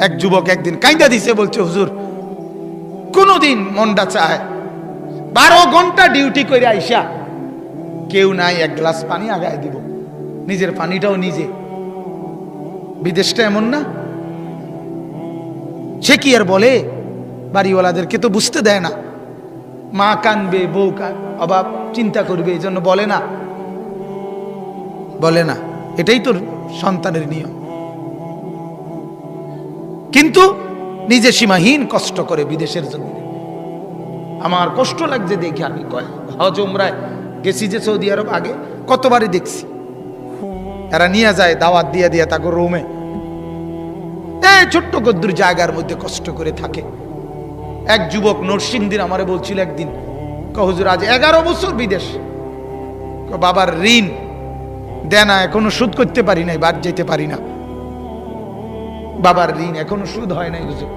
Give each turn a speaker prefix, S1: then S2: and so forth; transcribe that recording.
S1: এক যুবক একদিন কাইন্দা দিছে, বলছে হুজুর কোনদিন মনটা চায় 12 ঘন্টা ডিউটি করে আইসা কেউ নাই, এক গ্লাস পানি আগায় দিব, নিজের পানিটাও নিজে। বিদেশটা এমন না? সে কি আর বলে? বাড়িওয়ালাদেরকে তো বুঝতে দেয় না, মা কানবে, বউ অভাব চিন্তা করবে, এই জন্য বলে না, বলে না। এটাই তোর সন্তানের নিয়ম। কিন্তু নিজে সীমাহীন কষ্ট করে বিদেশের জন্য। আমার কষ্ট লাগছে দেখি, আমি হজ উমরায় গেছি যে সৌদি আরব, আগে কতবারই দেখছি এরা নিয়ে যায় দাওয়াত দিয়ে দিয়ে তাকে রুমে, এই ছোট্ট গদ্দুর জায়গার মধ্যে কষ্ট করে থাকে। এক যুবক নরসিংদীর আমারে বলছিল একদিন, হুজুর আজ 11 বছর বিদেশ, বাবার ঋণ দেনা এখনো শোধ করতে পারি নাই, বাদ যেতে পারি না, বাবার ঋণ এখনো শোধ হয় নাই হুজুর।